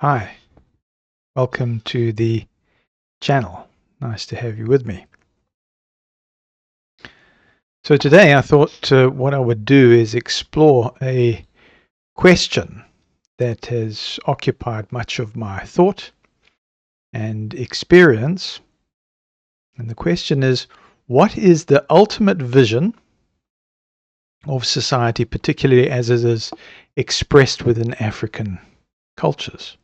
Hi, welcome to the channel. Nice to have you with me. So today I thought what I would do is explore a question that has occupied much of my thought and experience. And the question is, what is the ultimate vision of society, particularly as it is expressed within African cultures?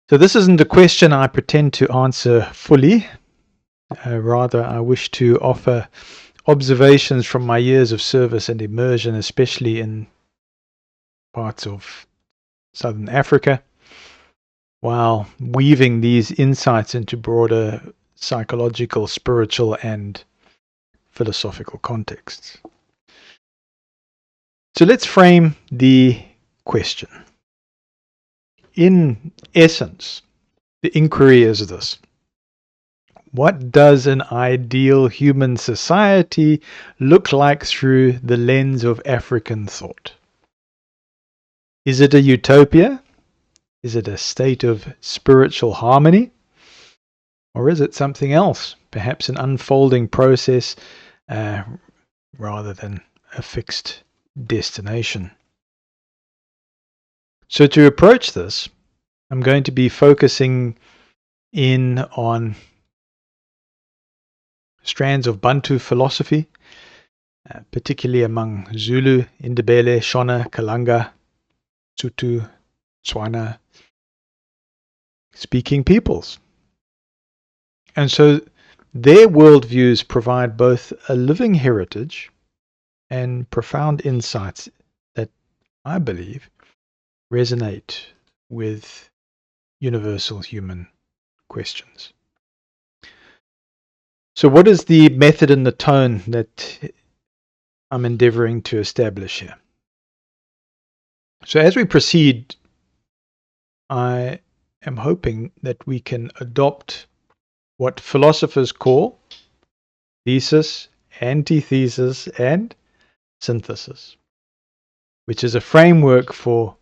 So this isn't a question I pretend to answer fully. Rather, I wish to offer observations from my years of service and immersion, especially in parts of Southern Africa, while weaving these insights into broader psychological, spiritual, and philosophical contexts. So let's frame the question. In essence, the inquiry is this: what does an ideal human society look like through the lens of African thought? Is it a utopia? Is it a state of spiritual harmony? Or is it something else? Perhaps an unfolding process rather than a fixed destination. So to approach this, I'm going to be focusing in on strands of Bantu philosophy, particularly among Zulu, Ndebele, Shona, Kalanga, Sotho, Tswana speaking peoples. And so their worldviews provide both a living heritage and profound insights that I believe resonate with universal human questions. So what is the method and the tone that I'm endeavoring to establish here? So as we proceed, I am hoping that we can adopt what philosophers call thesis, antithesis, and synthesis, which is a framework for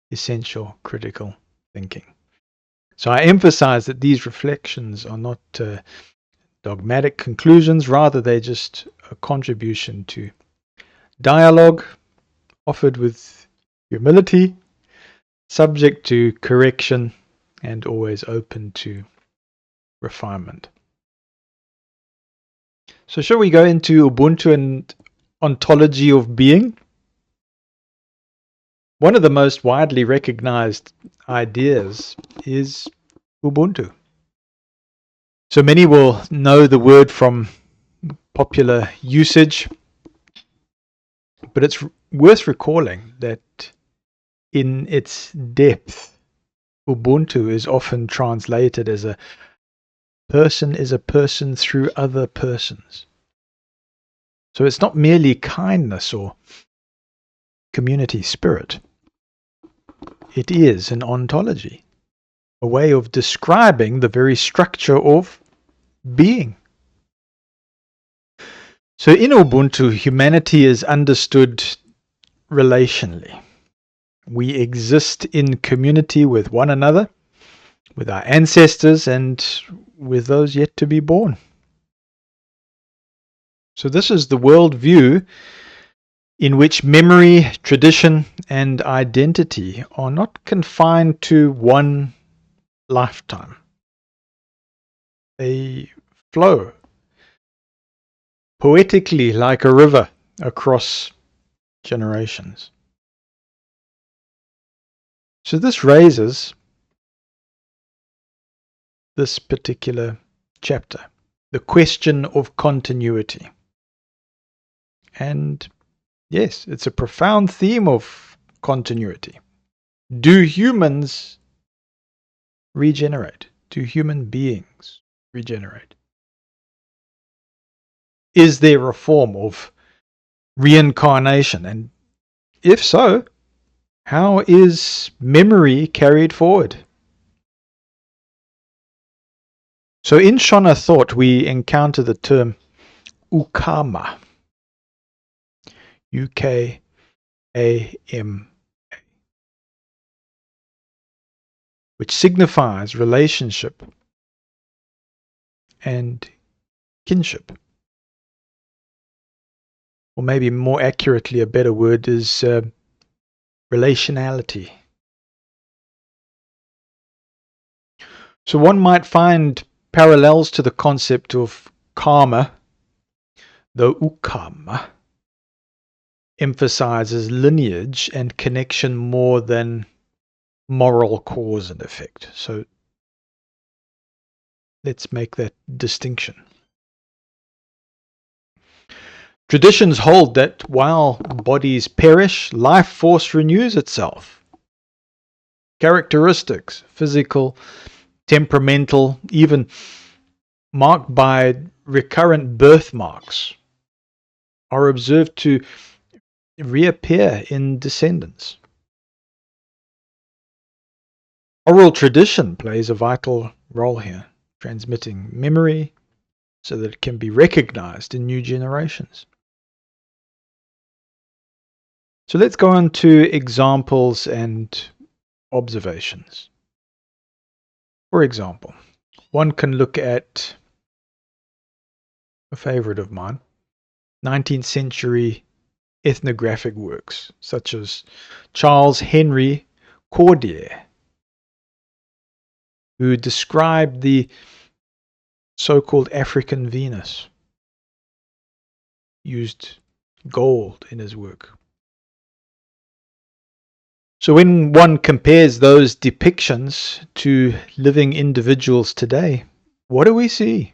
essential critical thinking. So I emphasize that these reflections are not dogmatic conclusions, rather they're just a contribution to dialogue offered with humility, subject to correction, and always open to refinement. So shall we go into Ubuntu and ontology of being? One of the most widely recognized ideas is Ubuntu. So many will know the word from popular usage, but it's worth recalling that in its depth, Ubuntu is often translated as a person is a person through other persons. So it's not merely kindness or community spirit. It is an ontology, a way of describing the very structure of being. So in Ubuntu, humanity is understood relationally. We exist in community with one another, with our ancestors, and with those yet to be born. So this is the worldview in which memory, tradition, and identity are not confined to one lifetime. They flow poetically like a river across generations. So this raises this particular chapter, the question of continuity. And yes, it's a profound theme of continuity. Do humans regenerate? Do human beings regenerate? Is there a form of reincarnation? And if so, how is memory carried forward? So in Shona thought, we encounter the term ukama. UKAM. which signifies relationship and kinship. Or maybe more accurately, a better word is relationality. So one might find parallels to the concept of karma, though ukama emphasizes lineage and connection more than moral cause and effect. So let's make that distinction. Traditions hold that while bodies perish, life force renews itself. Characteristics, physical, temperamental, even marked by recurrent birthmarks, are observed to reappear in descendants. Oral tradition plays a vital role here, transmitting memory so that it can be recognized in new generations. So let's go on to examples and observations. For example, one can look at a favorite of mine, 19th century ethnographic works, such as Charles Henry Cordier, who described the so-called African Venus, used gold in his work. So when one compares those depictions to living individuals today, what do we see?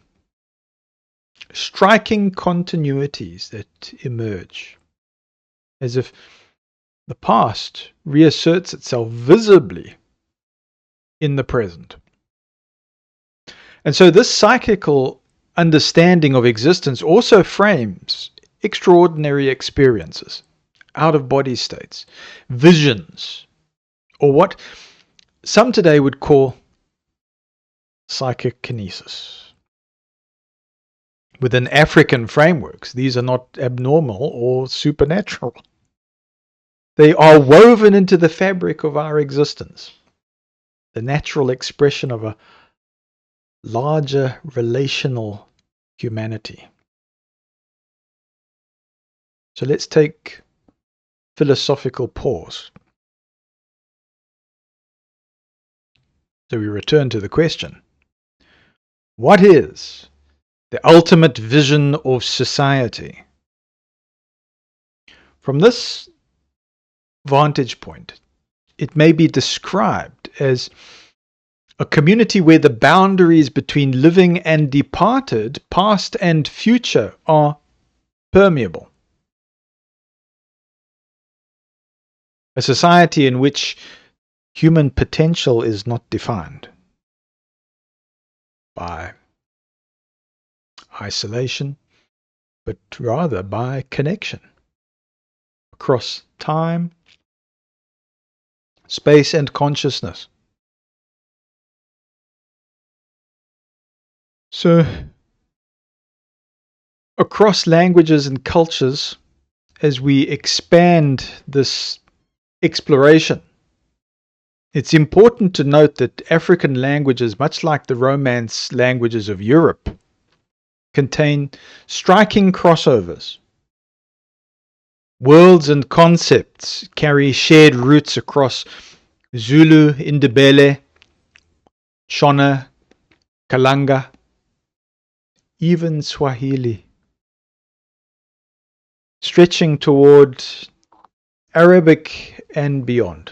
Striking continuities that emerge, as if the past reasserts itself visibly in the present. And so this cyclical understanding of existence also frames extraordinary experiences, out-of-body states, visions, or what some today would call psychokinesis. Within African frameworks, these are not abnormal or supernatural. They are woven into the fabric of our existence, the natural expression of a larger relational humanity. So let's take philosophical pause. So we return to the question, what is the ultimate vision of society? From this vantage point, it may be described as a community where the boundaries between living and departed, past and future, are permeable. A society in which human potential is not defined by isolation, but rather by connection across time, space, and consciousness. So, across languages and cultures, as we expand this exploration, it's important to note that African languages, much like the Romance languages of Europe, contain striking crossovers. Worlds and concepts carry shared roots across Zulu, Indebele, Shona, Kalanga, even Swahili, stretching toward Arabic and beyond.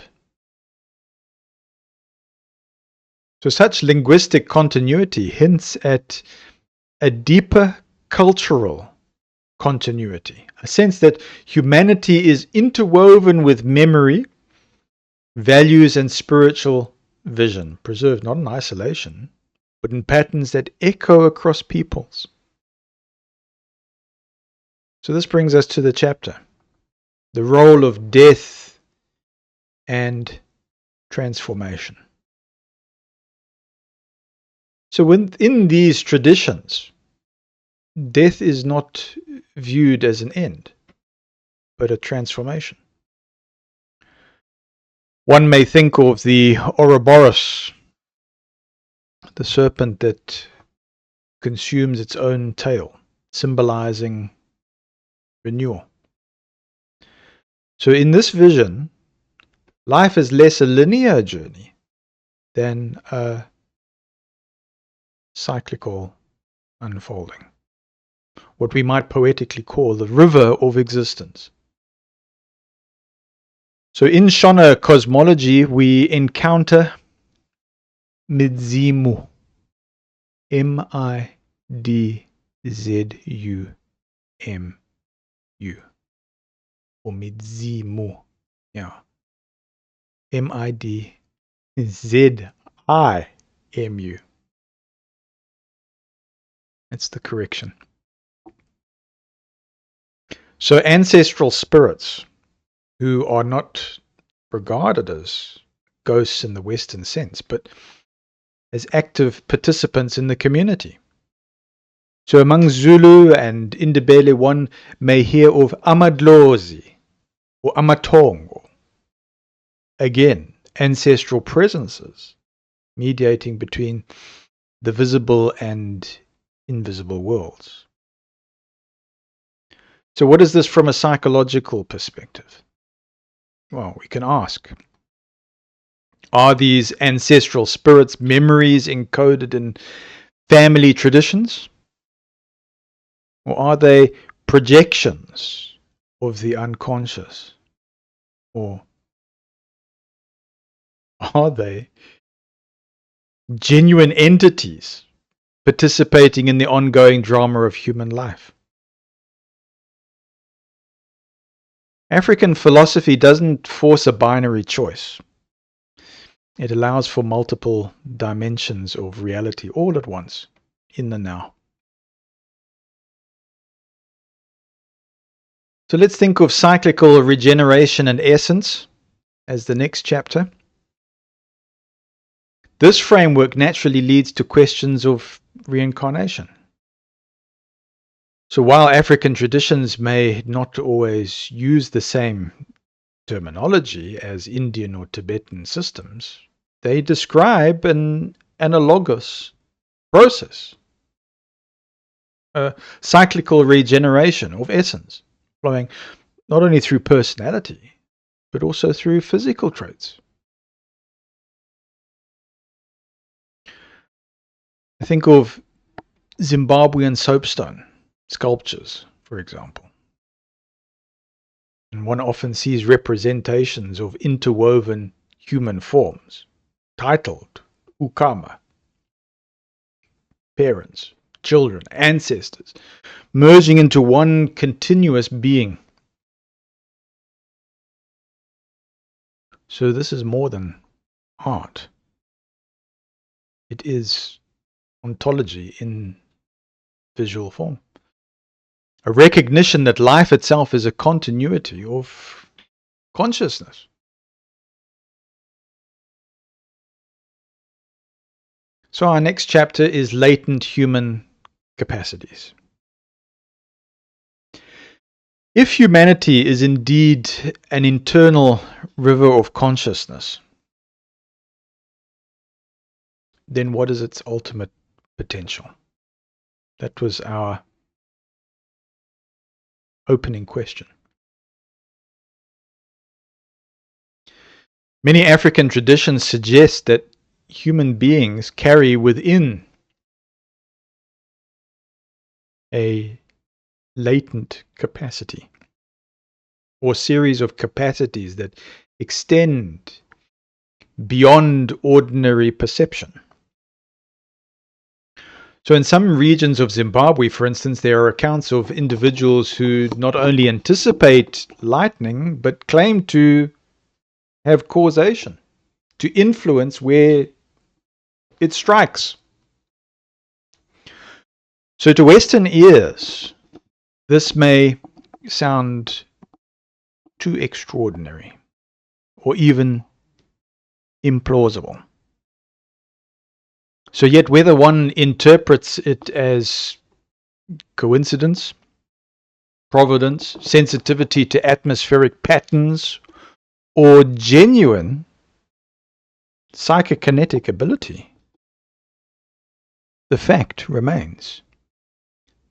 So such linguistic continuity hints at a deeper cultural continuity, a sense that humanity is interwoven with memory, values, and spiritual vision, preserved not in isolation, but in patterns that echo across peoples. So this brings us to the chapter, the role of death and transformation. So within these traditions, death is not viewed as an end, but a transformation. One may think of the Ouroboros the serpent that consumes its own tail, symbolizing renewal. So in this vision, life is less a linear journey than a cyclical unfolding, what we might poetically call the river of existence. So in Shona cosmology, we encounter Midzimu, M-I-D-Z-U-M-U, or Midzimu, yeah, M-I-D-Z-I-M-U. That's the correction. So ancestral spirits who are not regarded as ghosts in the Western sense, but as active participants in the community. So among Zulu and Indebele, one may hear of Amadlozi or Amatongo. Again, ancestral presences mediating between the visible and invisible worlds. So what is this from a psychological perspective? Well, we can ask, are these ancestral spirits memories encoded in family traditions? Or are they projections of the unconscious? Or are they genuine entities participating in the ongoing drama of human life? African philosophy doesn't force a binary choice. It allows for multiple dimensions of reality all at once, in the now. So let's think of cyclical regeneration and essence as the next chapter. This framework naturally leads to questions of reincarnation. So while African traditions may not always use the same terminology as Indian or Tibetan systems, they describe an analogous process, a cyclical regeneration of essence, flowing not only through personality, but also through physical traits. I think of Zimbabwean soapstone sculptures, for example. And one often sees representations of interwoven human forms, titled Ukama, parents, children, ancestors, merging into one continuous being. So this is more than art. It is ontology in visual form. A recognition that life itself is a continuity of consciousness. So our next chapter is latent human capacities. If humanity is indeed an internal river of consciousness, then what is its ultimate potential? That was our opening question. Many African traditions suggest that human beings carry within a latent capacity or series of capacities that extend beyond ordinary perception. So in some regions of Zimbabwe, for instance, there are accounts of individuals who not only anticipate lightning, but claim to have causation, to influence where it strikes. So to Western ears, this may sound too extraordinary or even implausible. So yet whether one interprets it as coincidence, providence, sensitivity to atmospheric patterns, or genuine psychokinetic ability, the fact remains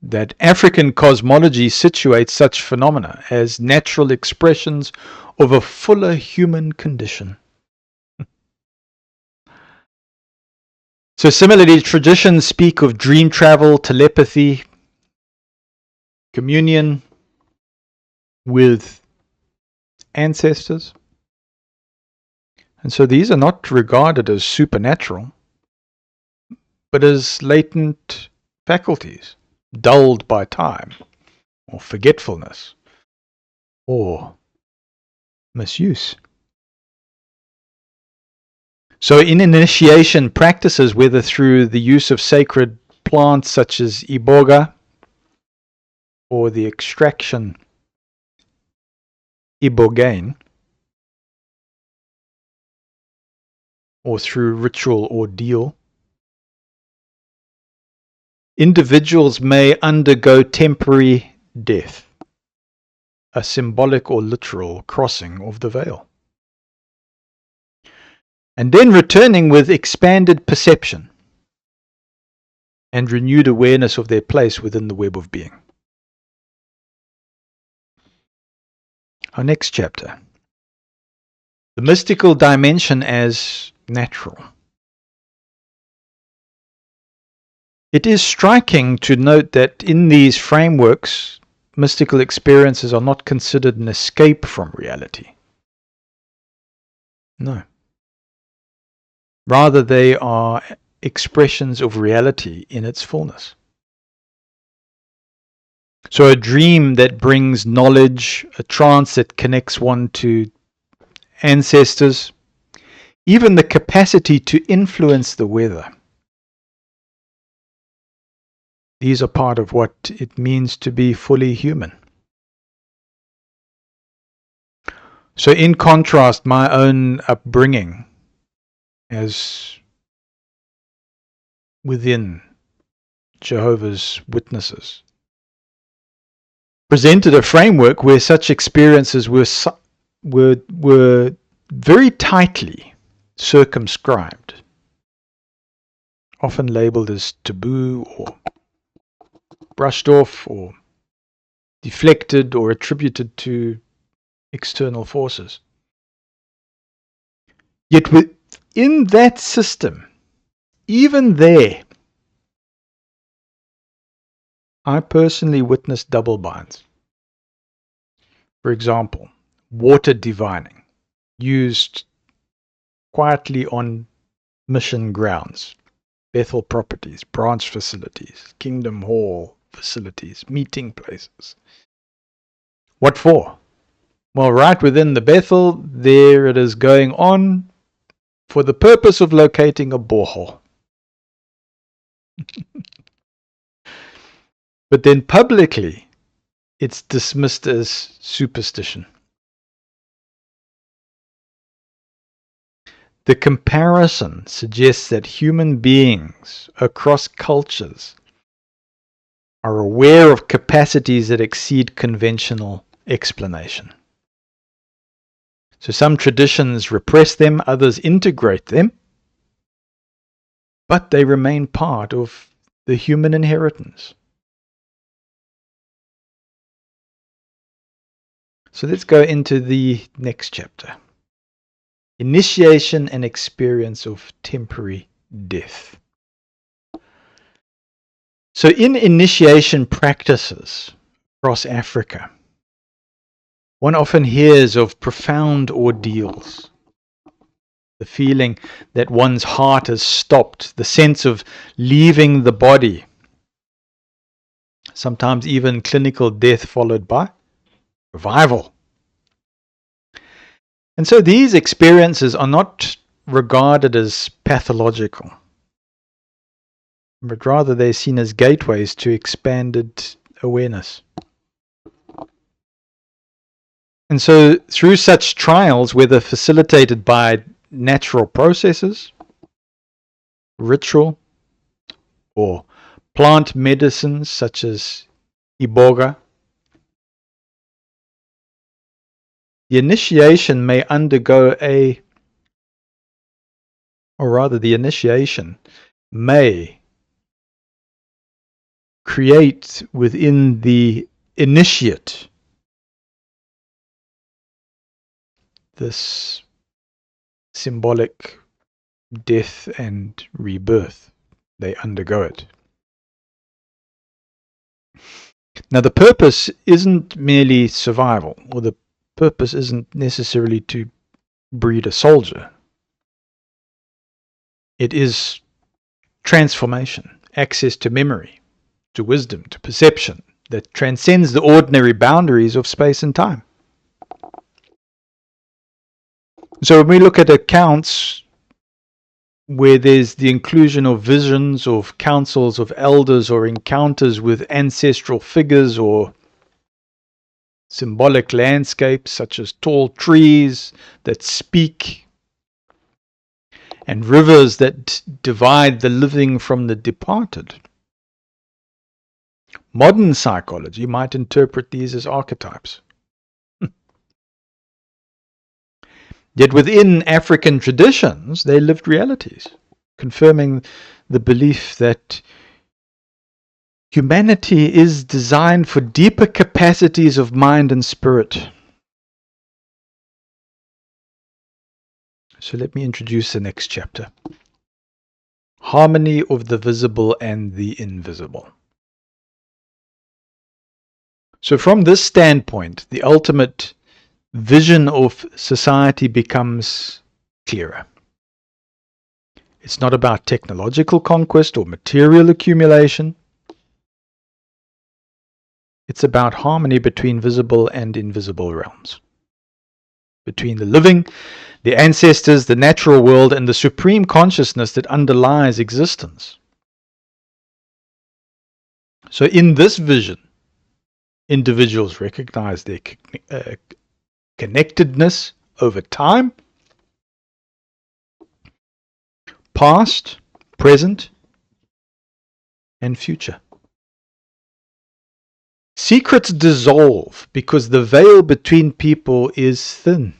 that African cosmology situates such phenomena as natural expressions of a fuller human condition. So similarly, traditions speak of dream travel, telepathy, communion with ancestors. And so these are not regarded as supernatural, but as latent faculties, dulled by time, or forgetfulness, or misuse. So in initiation practices, whether through the use of sacred plants such as iboga, or the extraction ibogaine, or through ritual ordeal, individuals may undergo temporary death, a symbolic or literal crossing of the veil, and then returning with expanded perception and renewed awareness of their place within the web of being. Our next chapter, the mystical dimension as natural. It is striking to note that in these frameworks, mystical experiences are not considered an escape from reality. No. Rather, they are expressions of reality in its fullness. So a dream that brings knowledge, a trance that connects one to ancestors, even the capacity to influence the weather. These are part of what it means to be fully human. So in contrast, my own upbringing as within Jehovah's Witnesses presented a framework where such experiences were very tightly circumscribed, often labeled as taboo or brushed off or deflected or attributed to external forces. Yet within that system, even there, I personally witnessed double binds. For example, water divining, used quietly on mission grounds, Bethel properties, branch facilities, Kingdom Hall facilities, meeting places. What for? Well, right within the Bethel, there it is going on for the purpose of locating a borehole. But then publicly, it's dismissed as superstition. The comparison suggests that human beings across cultures are aware of capacities that exceed conventional explanation. So some traditions repress them, others integrate them, but they remain part of the human inheritance. So let's go into the next chapter. Initiation and experience of temporary death. So in initiation practices across Africa, one often hears of profound ordeals. The feeling that one's heart has stopped, the sense of leaving the body, sometimes even clinical death followed by revival. And so these experiences are not regarded as pathological, but rather they're seen as gateways to expanded awareness. And so through such trials, whether facilitated by natural processes, ritual, or plant medicines such as iboga, the initiation may undergo the initiation may create within the initiate this symbolic death and rebirth. They undergo it. Now, the purpose isn't merely survival, or the purpose isn't necessarily to breed a soldier. It is transformation, access to memory, to wisdom, to perception that transcends the ordinary boundaries of space and time. So when we look at accounts where there's the inclusion of visions of councils of elders or encounters with ancestral figures or symbolic landscapes such as tall trees that speak and rivers that divide the living from the departed, modern psychology might interpret these as archetypes. Yet within African traditions, they lived realities, confirming the belief that humanity is designed for deeper capacities of mind and spirit. So let me introduce the next chapter. Harmony of the visible and the invisible. So from this standpoint, the ultimate vision of society becomes clearer. It's not about technological conquest or material accumulation. It's about harmony between visible and invisible realms, between the living, the ancestors, the natural world, and the supreme consciousness that underlies existence. So in this vision, individuals recognize their connectedness over time, past, present, and future. Secrets dissolve because the veil between people is thin.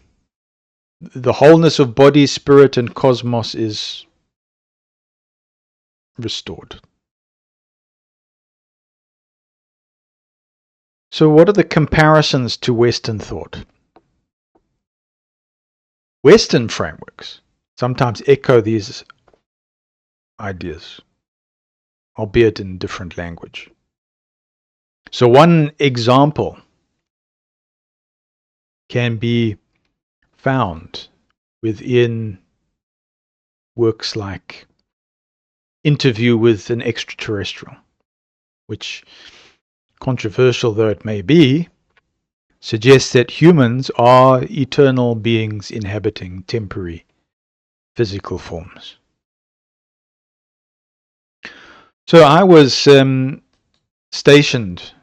The wholeness of body, spirit, and cosmos is restored. So what are the comparisons to Western thought? Western frameworks sometimes echo these ideas, albeit in different language. So one example can be found within works like Interview with an Extraterrestrial, which, controversial though it may be, suggests that humans are eternal beings inhabiting temporary physical forms. So I was stationed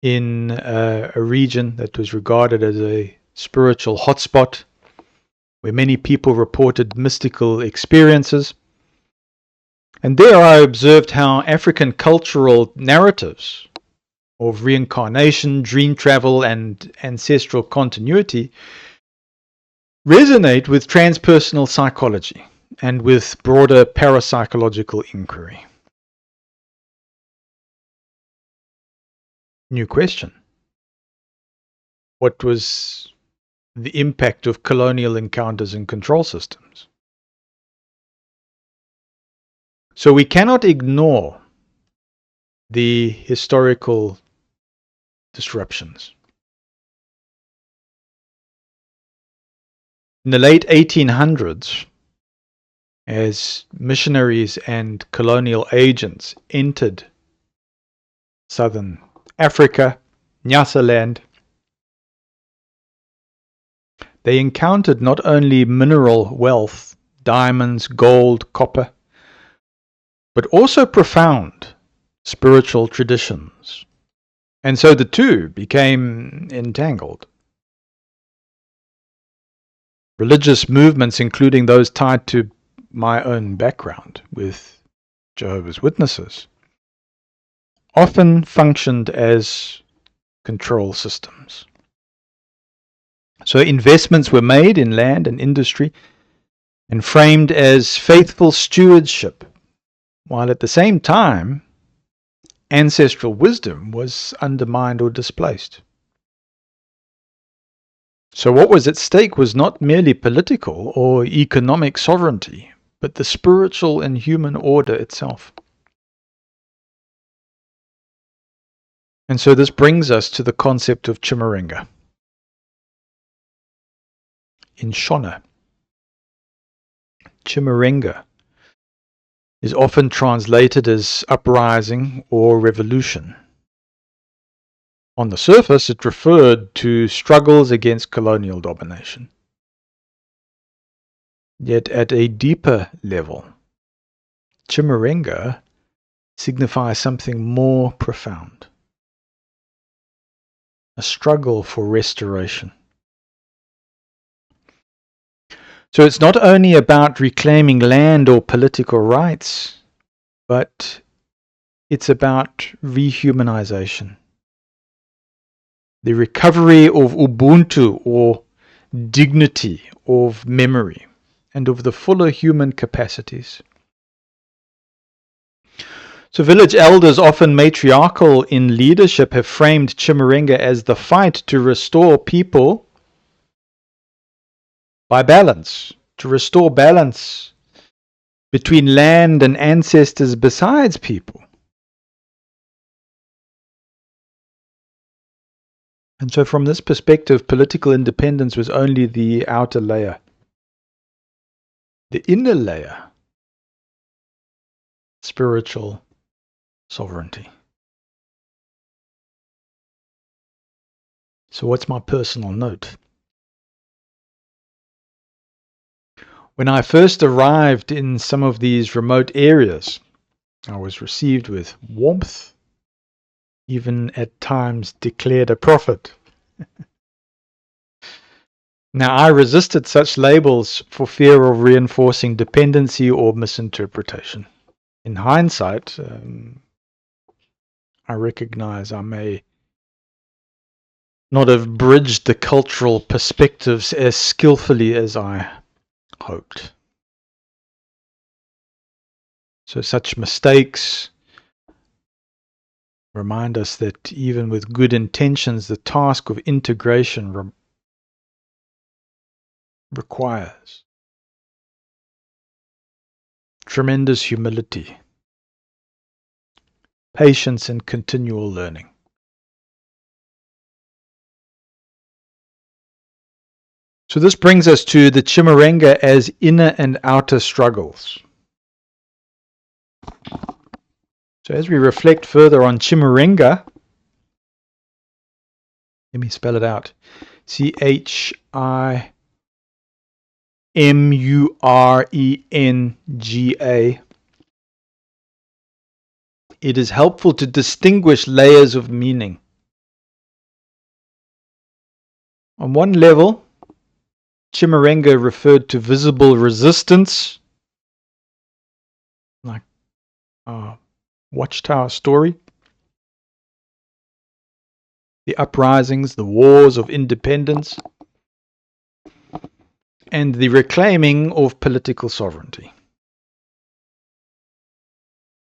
in a region that was regarded as a spiritual hotspot, where many people reported mystical experiences. And there I observed how African cultural narratives of reincarnation, dream travel, and ancestral continuity resonate with transpersonal psychology and with broader parapsychological inquiry. New question. What was the impact of colonial encounters and control systems? So we cannot ignore the historical disruptions. In the late 1800s, as missionaries and colonial agents entered southern Africa, Nyasaland, they encountered not only mineral wealth, diamonds, gold, copper, but also profound spiritual traditions. And so the two became entangled. Religious movements, including those tied to my own background with Jehovah's Witnesses, often functioned as control systems. So investments were made in land and industry and framed as faithful stewardship, while at the same time ancestral wisdom was undermined or displaced. So what was at stake was not merely political or economic sovereignty, but the spiritual and human order itself. And so this brings us to the concept of Chimurenga. In Shona, Chimurenga is often translated as uprising or revolution. On the surface, it referred to struggles against colonial domination. Yet at a deeper level, Chimurenga signifies something more profound. A struggle for restoration. So it's not only about reclaiming land or political rights, but it's about rehumanization. The recovery of Ubuntu, or dignity, of memory, and of the fuller human capacities. So village elders, often matriarchal in leadership, have framed Chimurenga as the fight to restore people by balance, to restore balance between land and ancestors besides people. And so from this perspective, political independence was only the outer layer. The inner layer, spiritual sovereignty. So what's my personal note? When I first arrived in some of these remote areas, I was received with warmth, even at times declared a prophet. Now, I resisted such labels for fear of reinforcing dependency or misinterpretation. In hindsight, I recognize I may not have bridged the cultural perspectives as skillfully as I hoped. So such mistakes remind us that even with good intentions, the task of integration requires tremendous humility, patience, and continual learning. So this brings us to the Chimurenga as inner and outer struggles. So as we reflect further on Chimurenga, let me spell it out. Chimurenga. It is helpful to distinguish layers of meaning. On one level, Chimurenga referred to visible resistance, like Watchtower story, the uprisings, the wars of independence, and the reclaiming of political sovereignty.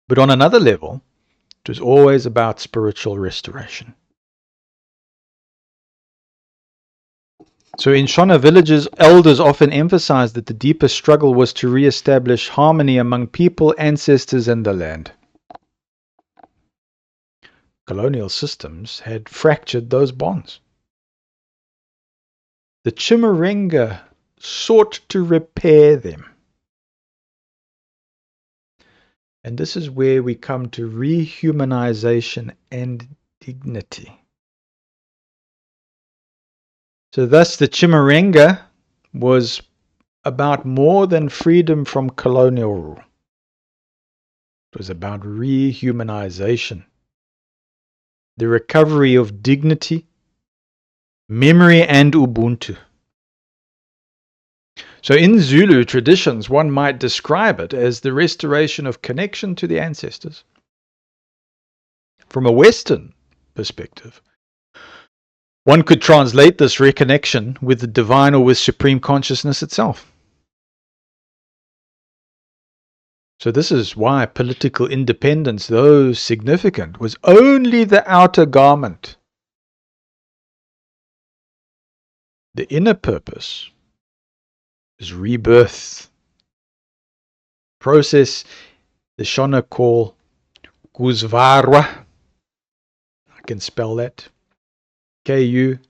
But on another level, it was always about spiritual restoration. So in Shona villages, elders often emphasized that the deepest struggle was to re-establish harmony among people, ancestors, and the land. Colonial systems had fractured those bonds. The Chimurenga sought to repair them. And this is where we come to rehumanization and dignity. So thus the Chimurenga was about more than freedom from colonial rule. It was about rehumanization, the recovery of dignity, memory, and Ubuntu. So in Zulu traditions, one might describe it as the restoration of connection to the ancestors. From a Western perspective, one could translate this reconnection with the divine or with supreme consciousness itself. So this is why political independence, though significant, was only the outer garment. The inner purpose is rebirth. Process the Shona call Kuzvarwa. I can spell that. Kuzvarwa.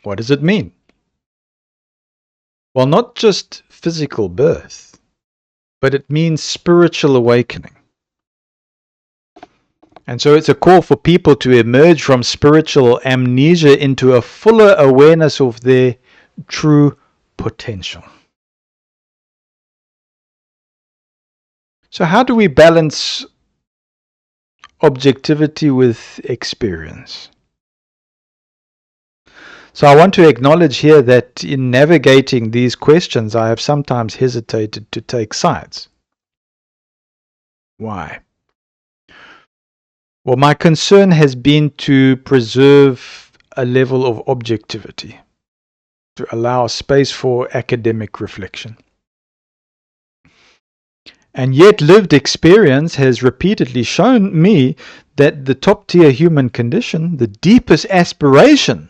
What does it mean? Well, not just physical birth, but it means spiritual awakening. And so it's a call for people to emerge from spiritual amnesia into a fuller awareness of their true potential. So how do we balance objectivity with experience? So I want to acknowledge here that in navigating these questions, I have sometimes hesitated to take sides. Why? Well, my concern has been to preserve a level of objectivity, to allow space for academic reflection. And yet lived experience has repeatedly shown me that the top-tier human condition, the deepest aspiration,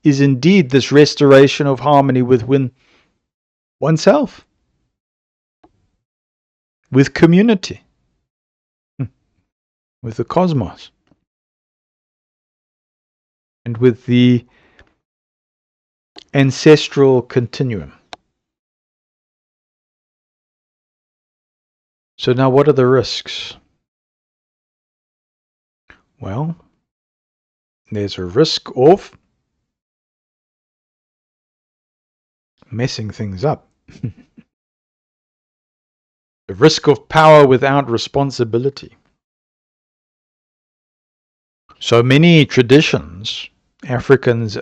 is indeed this restoration of harmony within oneself, with community, with the cosmos, and with the ancestral continuum. So now what are the risks? Well, there's a risk of messing things up. The risk of power without responsibility. So many traditions, Africans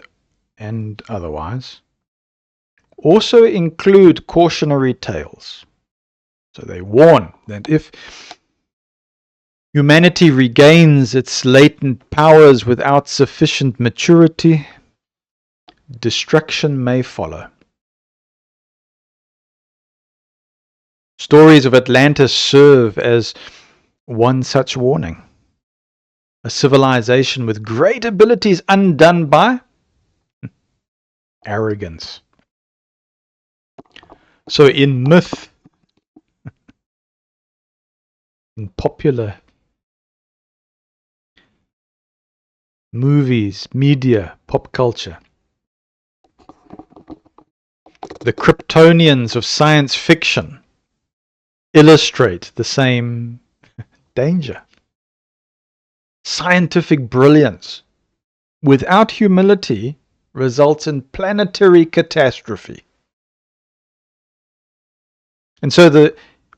and otherwise, also include cautionary tales. So they warn that if humanity regains its latent powers without sufficient maturity, destruction may follow. Stories of Atlantis serve as one such warning. A civilization with great abilities undone by arrogance. So in myth, in popular movies, media, pop culture, the Kryptonians of science fiction illustrate the same danger. Scientific brilliance without humility results in planetary catastrophe. And so the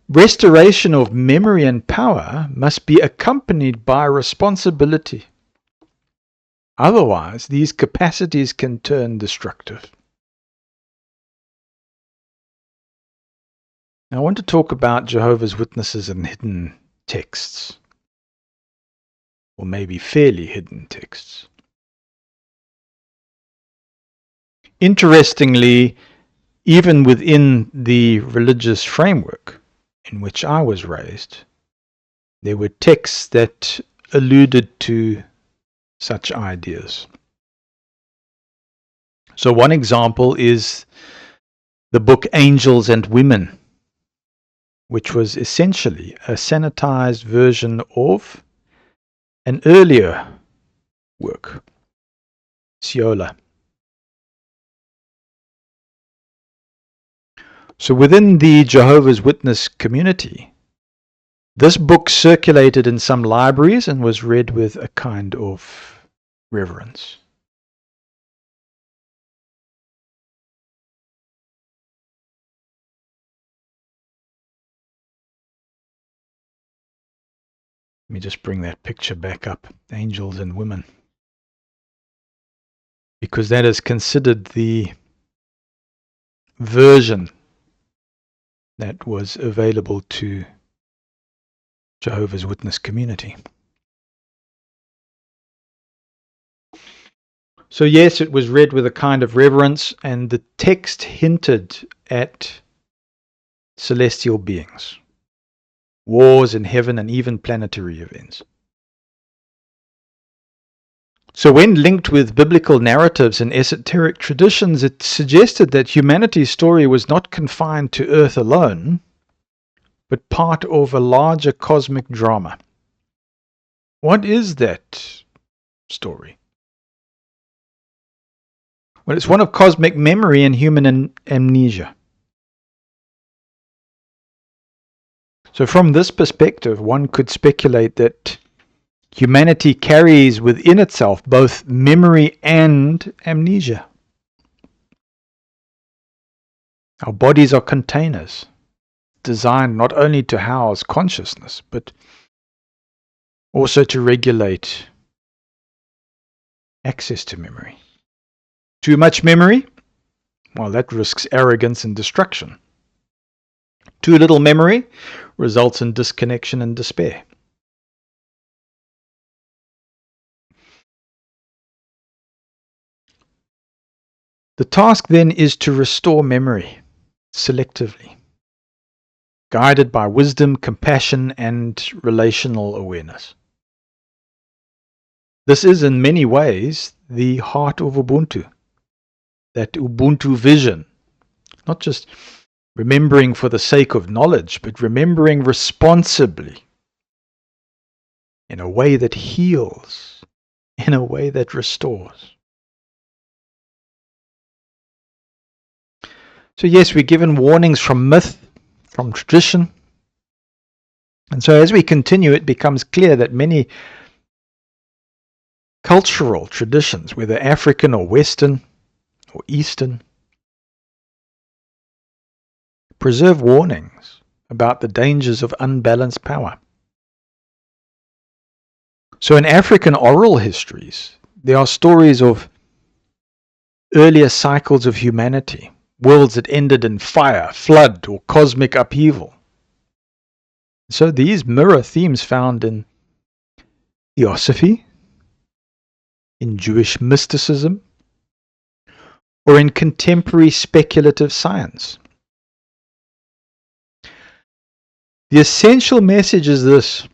restoration of memory and power must be accompanied by responsibility. Otherwise, these capacities can turn destructive. Now, I want to talk about Jehovah's Witnesses and hidden texts, or maybe fairly hidden texts. Interestingly, even within the religious framework in which I was raised, there were texts that alluded to such ideas. So one example is the book Angels and Women, which was essentially a sanitized version of an earlier work, Siola. So within the Jehovah's Witness community, this book circulated in some libraries and was read with a kind of reverence. Let me just bring that picture back up, Angels and Women, because that is considered the version that was available to Jehovah's Witness community. So yes, it was read with a kind of reverence, and the text hinted at celestial beings, wars in heaven, and even planetary events. So when linked with biblical narratives and esoteric traditions, it suggested that humanity's story was not confined to Earth alone, but part of a larger cosmic drama. What is that story? Well, it's one of cosmic memory and human amnesia. So from this perspective, one could speculate that humanity carries within itself both memory and amnesia. Our bodies are containers, designed not only to house consciousness, but also to regulate access to memory. Too much memory? Well, that risks arrogance and destruction. Too little memory results in disconnection and despair. The task then is to restore memory selectively, guided by wisdom, compassion, and relational awareness. This is in many ways the heart of Ubuntu, that Ubuntu vision, not just remembering for the sake of knowledge, but remembering responsibly, in a way that heals, in a way that restores. So yes, we're given warnings from myth, from tradition. And so as we continue, it becomes clear that many cultural traditions, whether African or Western or Eastern, preserve warnings about the dangers of unbalanced power. So in African oral histories, there are stories of earlier cycles of humanity, worlds that ended in fire, flood, or cosmic upheaval. So these mirror themes found in Theosophy, in Jewish mysticism, or in contemporary speculative science. The essential message is this: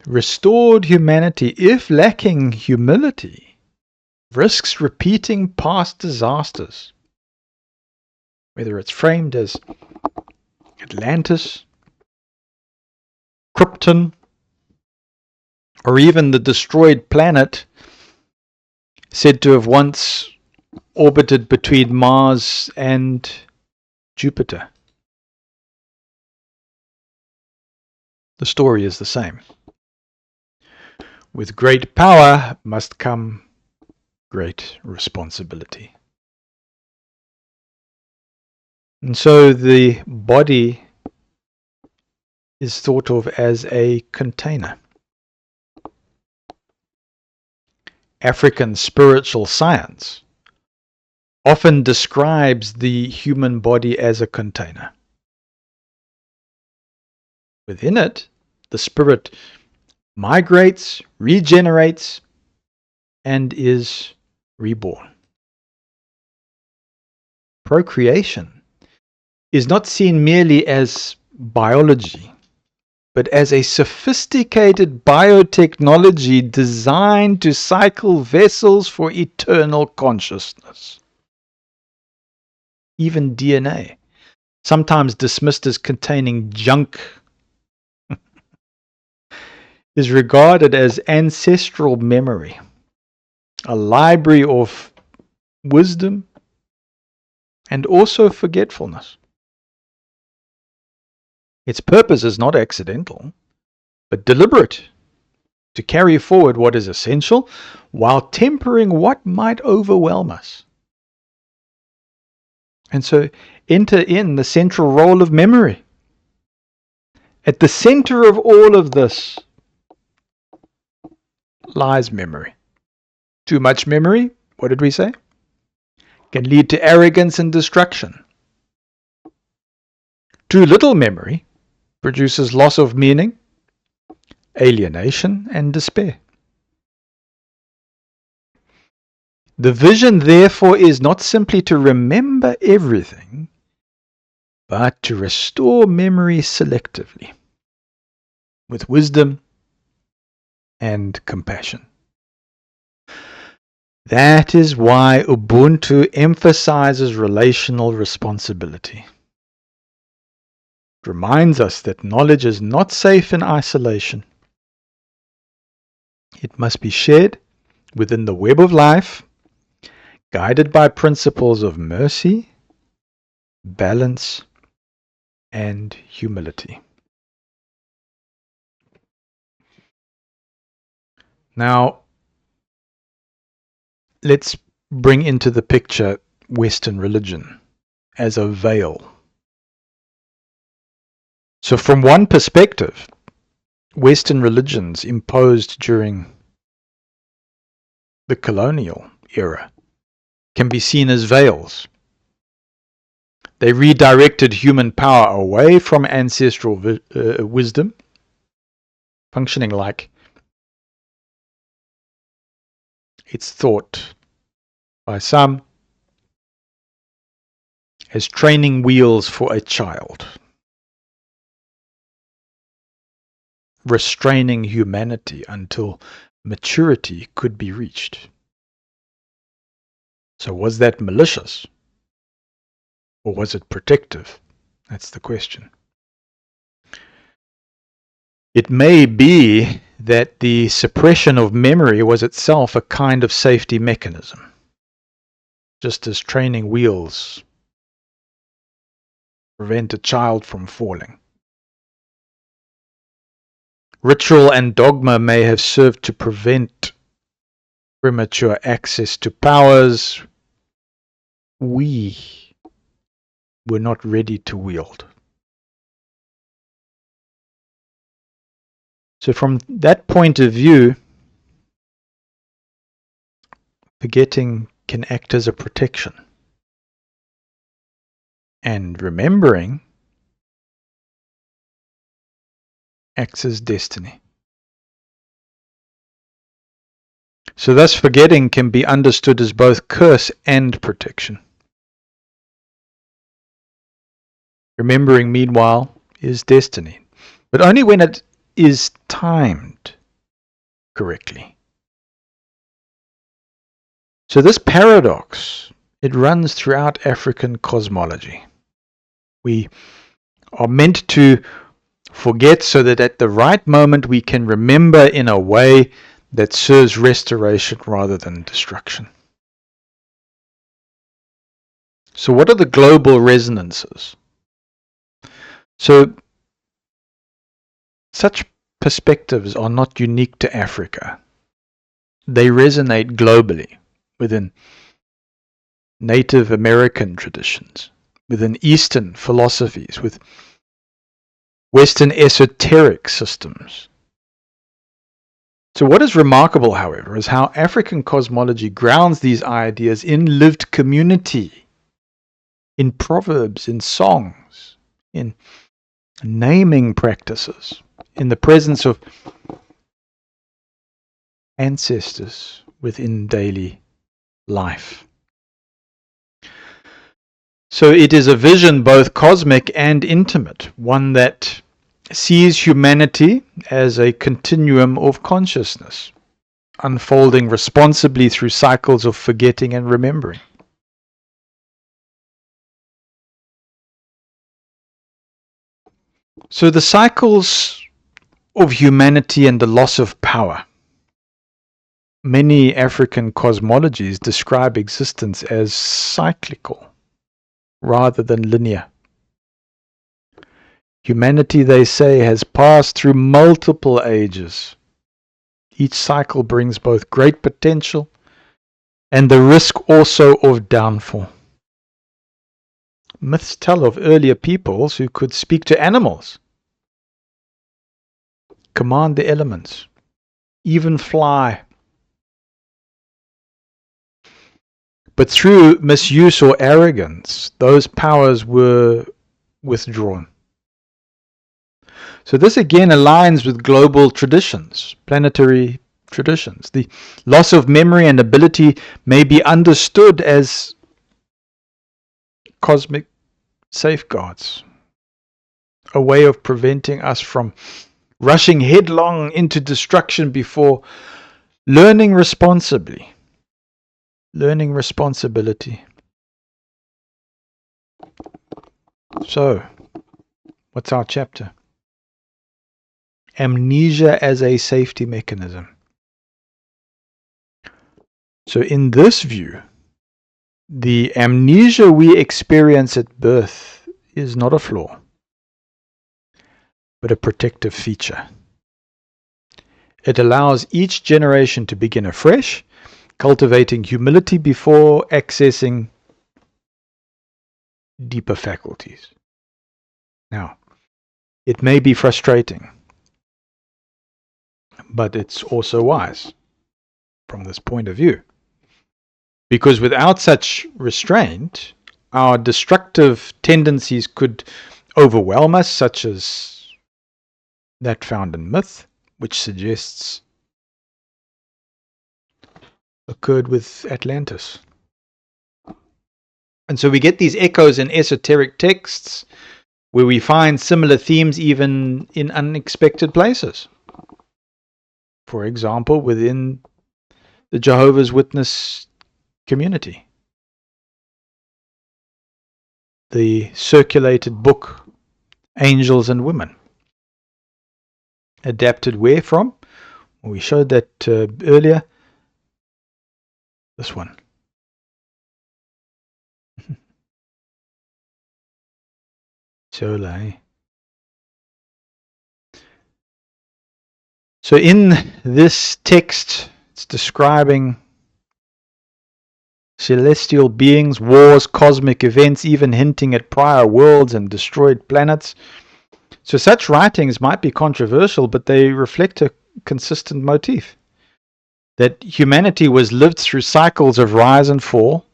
restored humanity, if lacking humility, risks repeating past disasters, whether it's framed as Atlantis, Krypton, or even the destroyed planet said to have once orbited between Mars and Jupiter. The story is the same. With great power must come great responsibility. And so the body is thought of as a container. African spiritual science often describes the human body as a container. Within it, the spirit migrates, regenerates, and is reborn. Procreation is not seen merely as biology, but as a sophisticated biotechnology designed to cycle vessels for eternal consciousness. Even DNA, sometimes dismissed as containing junk, is regarded as ancestral memory, a library of wisdom and also forgetfulness. Its purpose is not accidental, but deliberate, to carry forward what is essential while tempering what might overwhelm us. And so enter in the central role of memory. At the center of all of this lies memory. Too much memory, what did we say? Can lead to arrogance and destruction. Too little memory produces loss of meaning, alienation, and despair. The vision, therefore, is not simply to remember everything, but to restore memory selectively, with wisdom and compassion. That is why Ubuntu emphasizes relational responsibility. It reminds us that knowledge is not safe in isolation. It must be shared within the web of life, guided by principles of mercy, balance, and humility. Now, let's bring into the picture Western religion as a veil. So from one perspective, Western religions imposed during the colonial era can be seen as veils. They redirected human power away from ancestral wisdom, functioning like it's thought by some as training wheels for a child, restraining humanity until maturity could be reached. So was that malicious? Or was it protective? That's the question. It may be that the suppression of memory was itself a kind of safety mechanism, just as training wheels prevent a child from falling. Ritual and dogma may have served to prevent premature access to powers we were not ready to wield. So from that point of view, forgetting can act as a protection. And remembering acts as destiny. So thus forgetting can be understood as both curse and protection. Remembering, meanwhile, is destiny, but only when it is timed correctly. So this paradox, it runs throughout African cosmology. We are meant to forget so that at the right moment we can remember in a way that serves restoration rather than destruction. So what are the global resonances? So such perspectives are not unique to Africa. They resonate globally within Native American traditions, within Eastern philosophies, with Western esoteric systems. So what is remarkable, however, is how African cosmology grounds these ideas in lived community, in proverbs, in songs, in naming practices, in the presence of ancestors within daily life. So it is a vision both cosmic and intimate, one that sees humanity as a continuum of consciousness, unfolding responsibly through cycles of forgetting and remembering. So the cycles of humanity and the loss of power. Many African cosmologies describe existence as cyclical rather than linear. Humanity, they say, has passed through multiple ages. Each cycle brings both great potential and the risk also of downfall. Myths tell of earlier peoples who could speak to animals, command the elements, even fly. But through misuse or arrogance, those powers were withdrawn. So this again aligns with global traditions, planetary traditions. The loss of memory and ability may be understood as cosmic safeguards, a way of preventing us from rushing headlong into destruction before learning responsibly. Learning responsibility. So, what's our chapter? Amnesia as a safety mechanism. So in this view, the amnesia we experience at birth is not a flaw, but a protective feature. It allows each generation to begin afresh, cultivating humility before accessing deeper faculties. Now, it may be frustrating, but it's also wise from this point of view. Because without such restraint, our destructive tendencies could overwhelm us, such as that found in myth, which suggests occurred with Atlantis. And so we get these echoes in esoteric texts where we find similar themes even in unexpected places. For example, within the Jehovah's Witness community. The circulated book, Angels and Women. Adapted where from? Well, we showed that earlier. This one. So in this text, it's describing celestial beings, wars, cosmic events, even hinting at prior worlds and destroyed planets. So such writings might be controversial, but they reflect a consistent motif. That humanity was lived through cycles of rise and fall,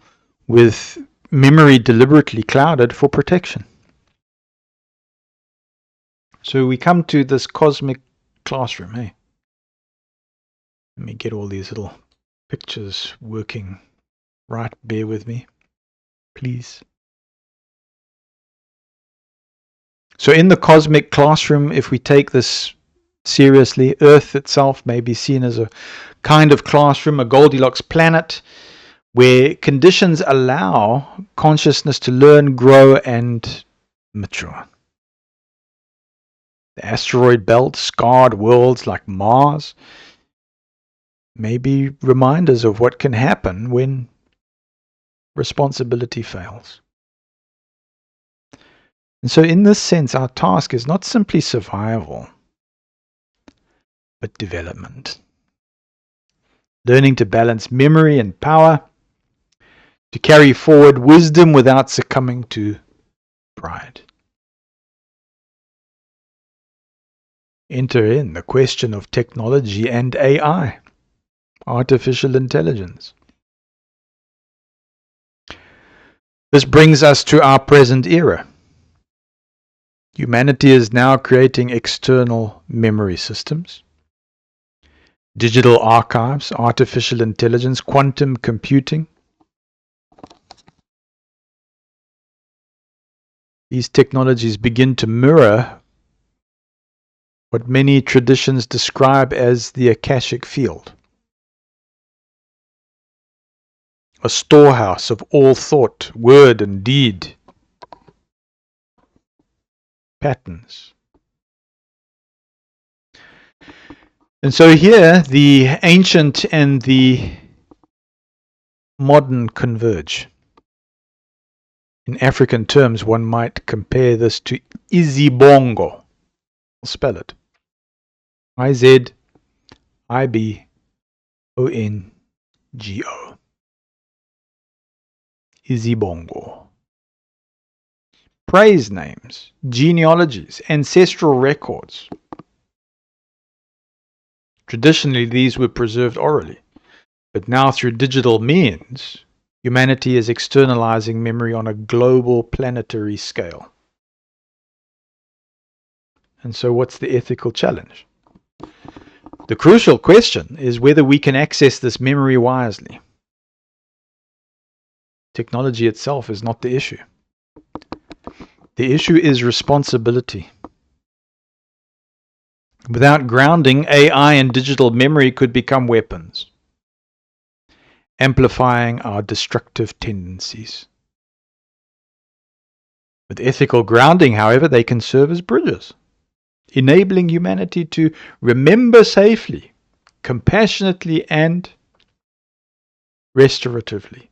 with memory deliberately clouded for protection. So we come to this cosmic classroom, hey? Let me get all these little pictures working right. Bear with me, please. So in the cosmic classroom, if we take this seriously, Earth itself may be seen as a kind of classroom, a Goldilocks planet, where conditions allow consciousness to learn, grow, and mature. The asteroid belt, scarred worlds like Mars, may be reminders of what can happen when responsibility fails. And so in this sense, our task is not simply survival, but development. Learning to balance memory and power, to carry forward wisdom without succumbing to pride. Enter in the question of technology and AI, artificial intelligence. This brings us to our present era. Humanity is now creating external memory systems, digital archives, artificial intelligence, quantum computing. These technologies begin to mirror what many traditions describe as the Akashic field, a storehouse of all thought, word, and deed, patterns. And so here, the ancient and the modern converge. In African terms, one might compare this to Izibongo. I'll spell it. I-Z-I-B-O-N-G-O. Izibongo. Praise names, genealogies, ancestral records. Traditionally, these were preserved orally, but now through digital means, humanity is externalizing memory on a global planetary scale. And so what's the ethical challenge? The crucial question is whether we can access this memory wisely. Technology itself is not the issue. The issue is responsibility. Without grounding, AI and digital memory could become weapons, amplifying our destructive tendencies. With ethical grounding, however, they can serve as bridges, enabling humanity to remember safely, compassionately, and restoratively.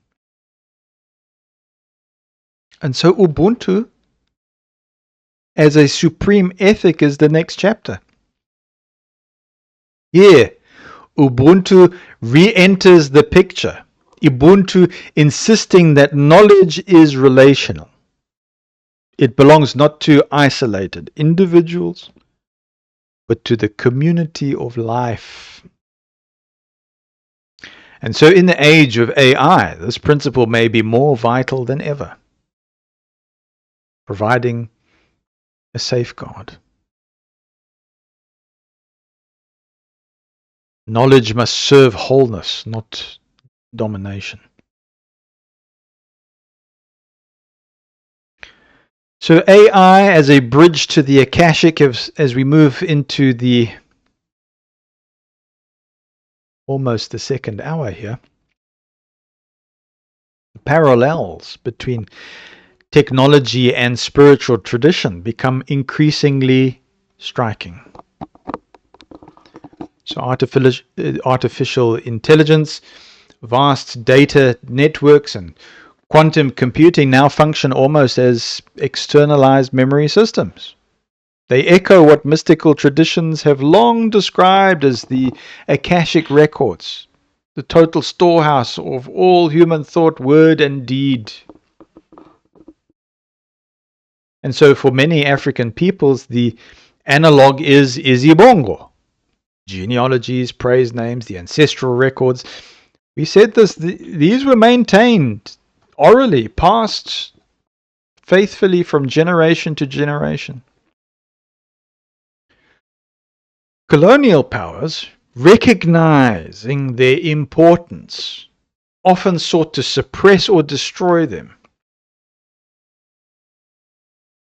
And so Ubuntu as a supreme ethic is the next chapter. Here, Ubuntu re-enters the picture. Ubuntu insisting that knowledge is relational. It belongs not to isolated individuals, but to the community of life. And so in the age of AI, this principle may be more vital than ever, providing a safeguard. Knowledge must serve wholeness, not domination. So AI as a bridge to the Akashic as we move into the almost the second hour here. The parallels between technology and spiritual tradition become increasingly striking. So artificial intelligence, vast data networks, and quantum computing now function almost as externalized memory systems. They echo what mystical traditions have long described as the Akashic records, the total storehouse of all human thought, word, and deed. And so for many African peoples, the analog is Izibongo. Genealogies, praise names, the ancestral records. We said this, these were maintained orally, passed faithfully from generation to generation. Colonial powers, recognizing their importance, often sought to suppress or destroy them.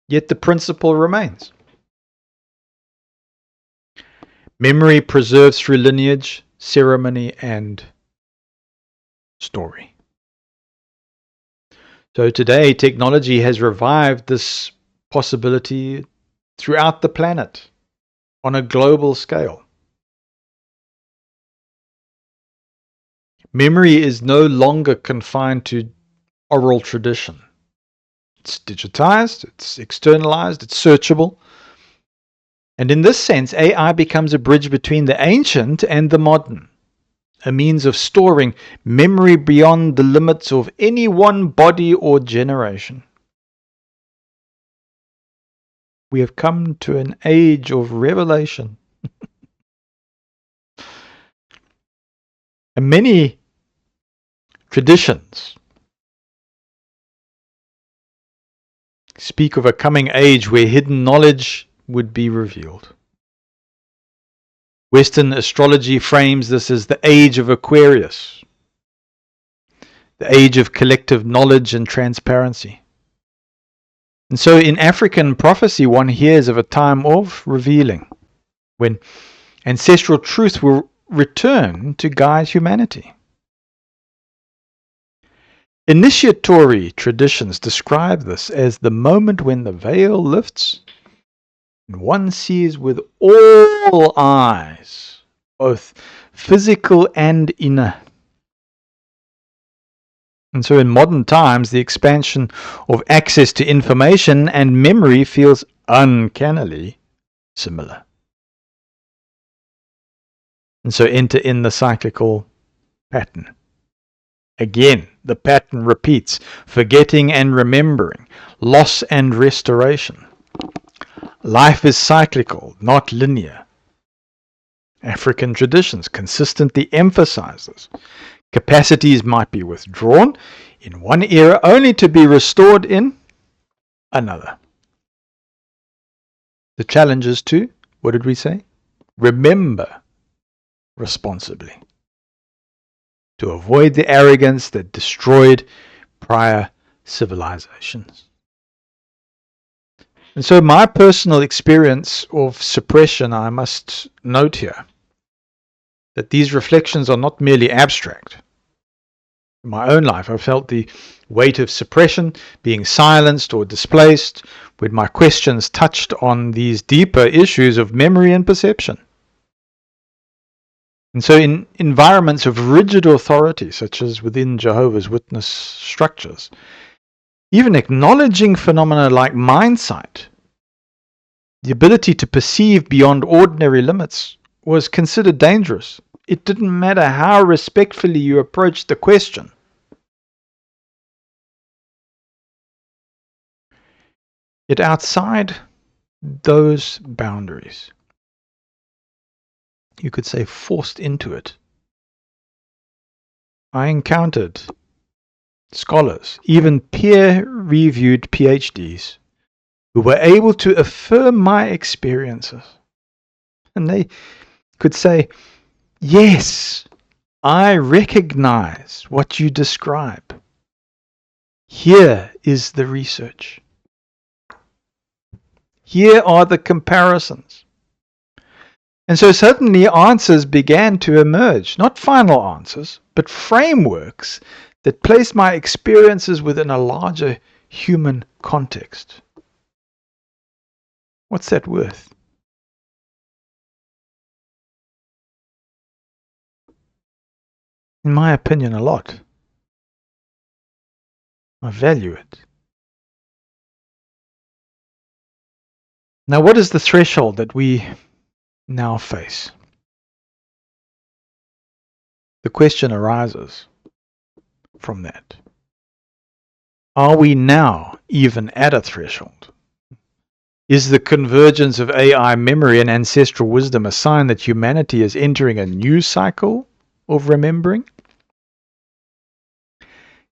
Yet the principle remains. Memory preserved through lineage, ceremony, and story. So today, technology has revived this possibility throughout the planet on a global scale. Memory is no longer confined to oral tradition. It's digitized, it's externalized, it's searchable. And in this sense, AI becomes a bridge between the ancient and the modern, a means of storing memory beyond the limits of any one body or generation. We have come to an age of revelation. And many traditions speak of a coming age where hidden knowledge would be revealed. Western astrology frames this as the age of Aquarius, the age of collective knowledge and transparency. And so in African prophecy, one hears of a time of revealing, when ancestral truth will return to guide humanity. Initiatory traditions describe this as the moment when the veil lifts and one sees with all eyes, both physical and inner. And so in modern times, the expansion of access to information and memory feels uncannily similar. And so enter in the cyclical pattern. Again, the pattern repeats, forgetting and remembering, loss and restoration. Life is cyclical, not linear. African traditions consistently emphasize this. Capacities might be withdrawn in one era only to be restored in another. The challenge is to, what did we say? Remember responsibly, to avoid the arrogance that destroyed prior civilizations. And so my personal experience of suppression, I must note here, that these reflections are not merely abstract. In my own life, I felt the weight of suppression, being silenced or displaced, when my questions touched on these deeper issues of memory and perception. And so in environments of rigid authority, such as within Jehovah's Witness structures, even acknowledging phenomena like mindsight, the ability to perceive beyond ordinary limits, was considered dangerous. It didn't matter how respectfully you approached the question. Yet outside those boundaries, you could say forced into it, I encountered scholars, even peer-reviewed PhDs, who were able to affirm my experiences. And they could say, yes, I recognize what you describe. Here is the research. Here are the comparisons. And so suddenly answers began to emerge, not final answers, but frameworks that place my experiences within a larger human context. What's that worth? In my opinion, a lot. I value it. Now, what is the threshold that we now face? The question arises from that. Are we now even at a threshold? Is the convergence of AI memory and ancestral wisdom a sign that humanity is entering a new cycle of remembering?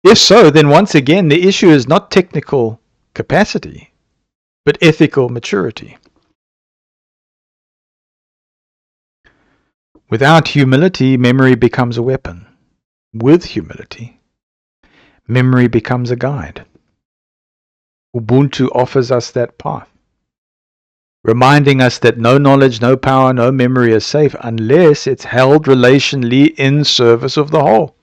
If so, then once again, the issue is not technical capacity, but ethical maturity. Without humility, memory becomes a weapon. With humility, memory becomes a guide. Ubuntu offers us that path, reminding us that no knowledge, no power, no memory is safe unless it's held relationally in service of the whole.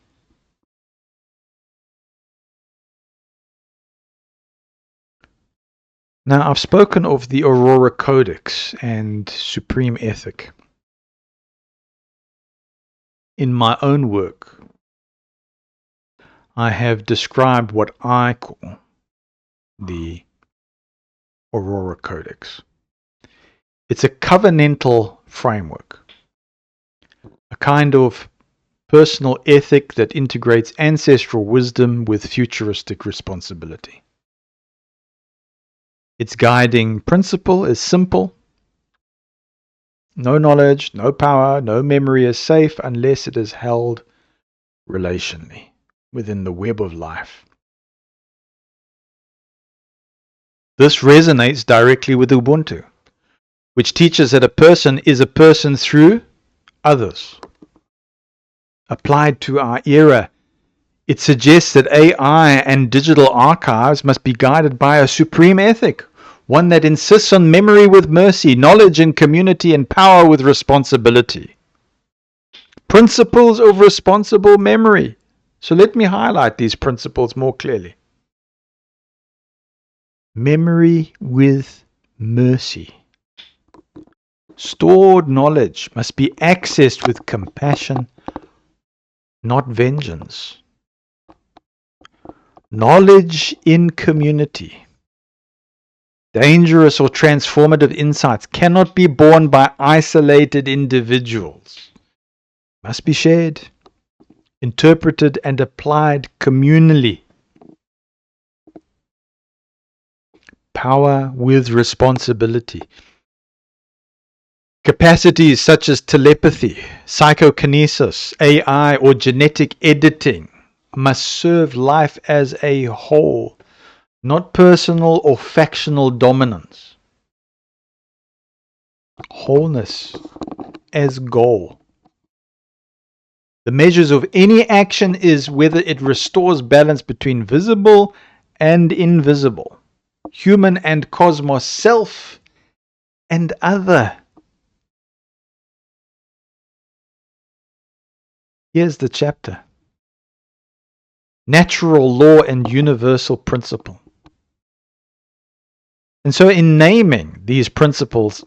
Now, I've spoken of the Aurora Codex and Supreme Ethic. In my own work, I have described what I call the Aurora Codex. It's a covenantal framework, a kind of personal ethic that integrates ancestral wisdom with futuristic responsibility. Its guiding principle is simple. No knowledge, no power, no memory is safe unless it is held relationally within the web of life. This resonates directly with Ubuntu, which teaches that a person is a person through others. Applied to our era, it suggests that AI and digital archives must be guided by a supreme ethic, one that insists on memory with mercy, knowledge in community, and power with responsibility. Principles of responsible memory. So let me highlight these principles more clearly. Memory with mercy. Stored knowledge must be accessed with compassion, not vengeance. Knowledge in community. Dangerous or transformative insights cannot be borne by isolated individuals. Must be shared, interpreted, and applied communally. Power with responsibility. Capacities such as telepathy, psychokinesis, AI, or genetic editing must serve life as a whole, not personal or factional dominance. Wholeness as goal. The measures of any action is whether it restores balance between visible and invisible, human and cosmos, self and other. Here's the chapter. Natural law and universal principle. And so in naming these principles,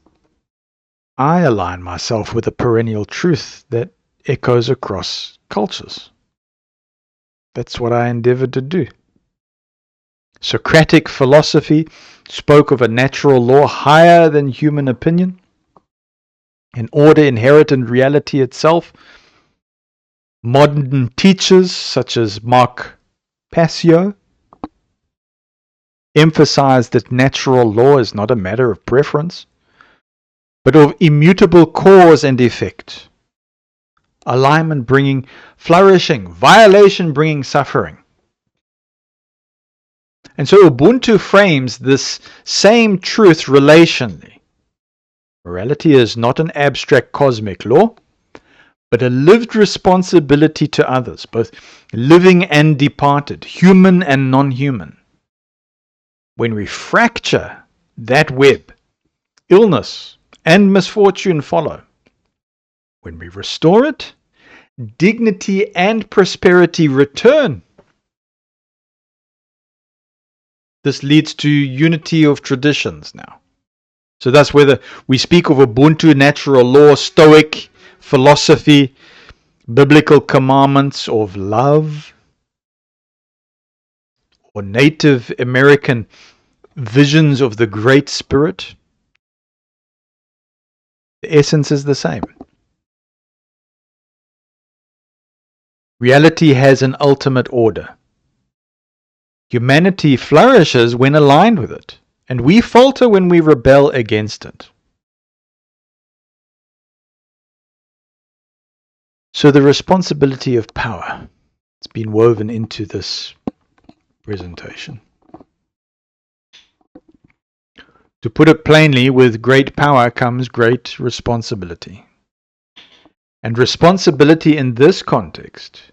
I align myself with a perennial truth that echoes across cultures. That's what I endeavored to do. Socratic philosophy spoke of a natural law higher than human opinion, an order inherent in reality itself. Modern teachers such as Mark Passio emphasize that natural law is not a matter of preference, but of immutable cause and effect. Alignment bringing flourishing, violation bringing suffering. And so Ubuntu frames this same truth relationally. Morality is not an abstract cosmic law, but a lived responsibility to others, both living and departed, human and non-human. When we fracture that web, illness and misfortune follow. When we restore it, dignity and prosperity return. This leads to unity of traditions now. So thus, whether we speak of Ubuntu, natural law, Stoic philosophy, biblical commandments of love, or Native American visions of the Great Spirit, the essence is the same. Reality has an ultimate order. Humanity flourishes when aligned with it, and we falter when we rebel against it. So the responsibility of power has been woven into this presentation. To put it plainly, with great power comes great responsibility. And responsibility in this context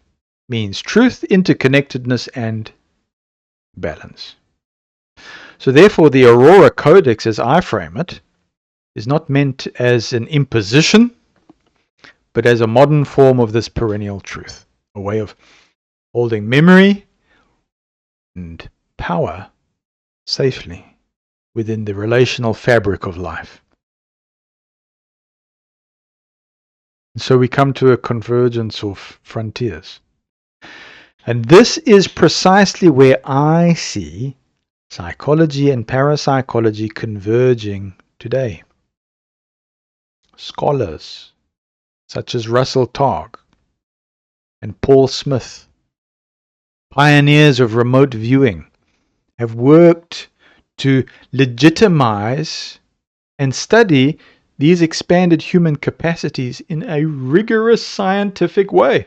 means truth, interconnectedness, and balance. So therefore, the Aurora Codex, as I frame it, is not meant as an imposition, but as a modern form of this perennial truth, a way of holding memory and power safely within the relational fabric of life. And so we come to a convergence of frontiers. And this is precisely where I see psychology and parapsychology converging today. Scholars such as Russell Targ and Paul Smith, pioneers of remote viewing, have worked to legitimize and study these expanded human capacities in a rigorous scientific way.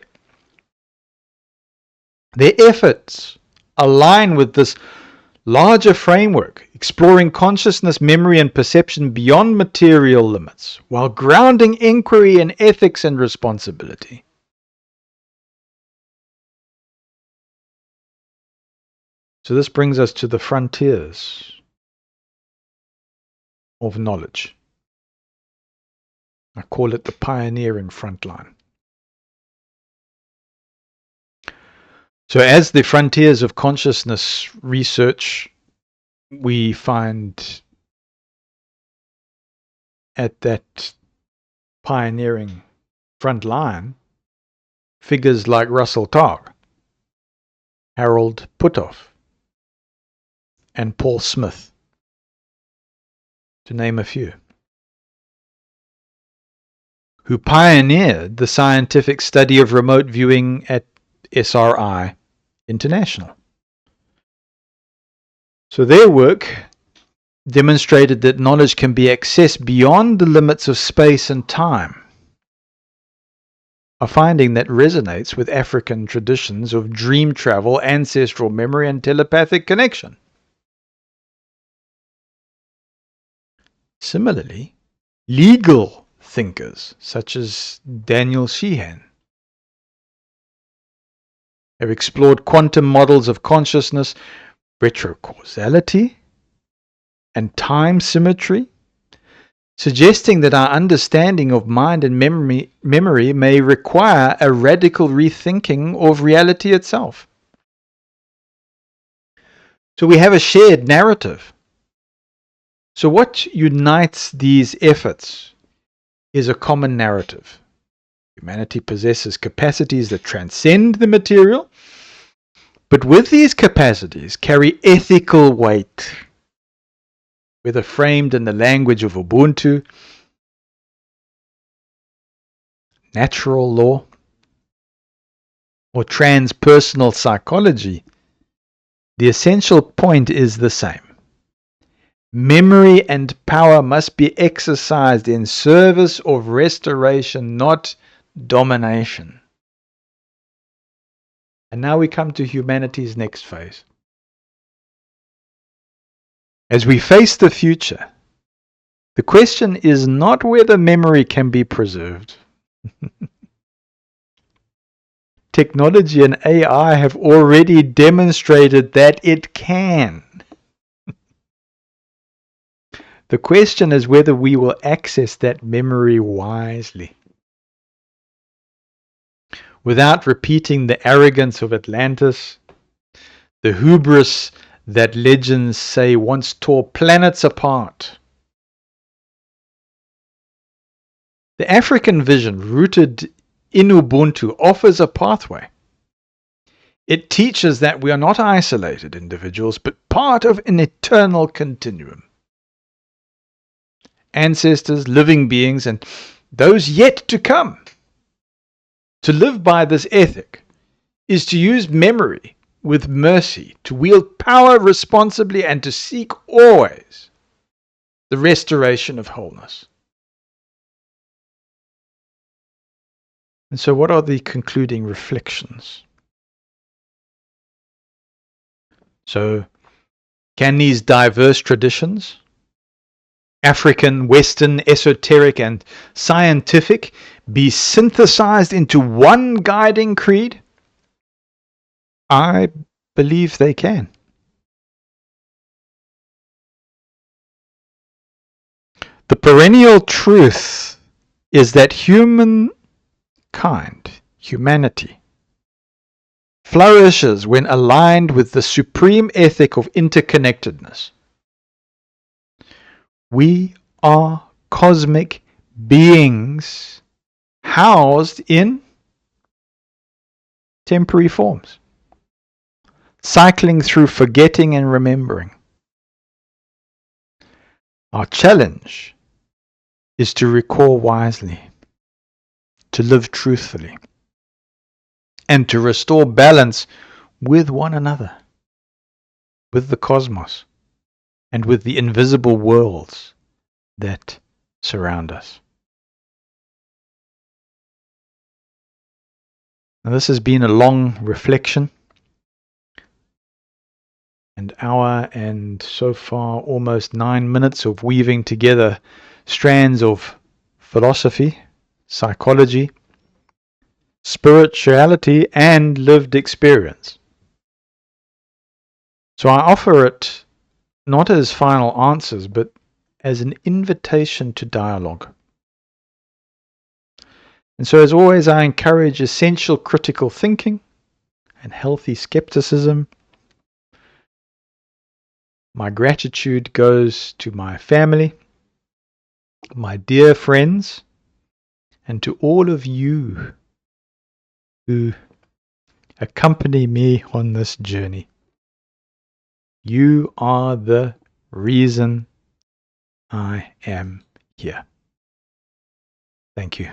Their efforts align with this larger framework, exploring consciousness, memory, and perception beyond material limits, while grounding inquiry in ethics and responsibility. So this brings us to the frontiers of knowledge. I call it the pioneering frontline. So as the frontiers of consciousness research, we find at that pioneering front line figures like Russell Targ, Harold Puthoff, and Paul Smith, to name a few, who pioneered the scientific study of remote viewing at SRI International. So their work demonstrated that knowledge can be accessed beyond the limits of space and time, a finding that resonates with African traditions of dream travel, ancestral memory, and telepathic connection. Similarly, legal thinkers such as Daniel Sheehan have explored quantum models of consciousness, retrocausality, and time symmetry, suggesting that our understanding of mind and memory may require a radical rethinking of reality itself. So we have a shared narrative. So what unites these efforts is a common narrative. Humanity possesses capacities that transcend the material, but with these capacities carry ethical weight, whether framed in the language of Ubuntu, natural law, or transpersonal psychology. The essential point is the same. Memory and power must be exercised in service of restoration, not domination. And now we come to humanity's next phase. As we face the future, the question is not whether memory can be preserved. Technology and AI have already demonstrated that it can. The question is whether we will access that memory wisely, without repeating the arrogance of Atlantis, the hubris that legends say once tore planets apart. The African vision, rooted in Ubuntu, offers a pathway. It teaches that we are not isolated individuals, but part of an eternal continuum. Ancestors, living beings, and those yet to come. To live by this ethic is to use memory with mercy, to wield power responsibly, and to seek always the restoration of wholeness. And so what are the concluding reflections? So, can these diverse traditions, African, Western, esoteric, and scientific, be synthesized into one guiding creed? I believe they can. The perennial truth is that humanity, flourishes when aligned with the supreme ethic of interconnectedness. We are cosmic beings housed in temporary forms, cycling through forgetting and remembering. Our challenge is to recall wisely, to live truthfully, and to restore balance with one another, with the cosmos, and with the invisible worlds that surround us. Now, this has been a long reflection, an hour and so far almost 9 minutes of weaving together strands of philosophy, psychology, spirituality, and lived experience. So I offer it not as final answers, but as an invitation to dialogue. And so, as always, I encourage essential critical thinking and healthy skepticism. My gratitude goes to my family, my dear friends, and to all of you who accompany me on this journey. You are the reason I am here. Thank you.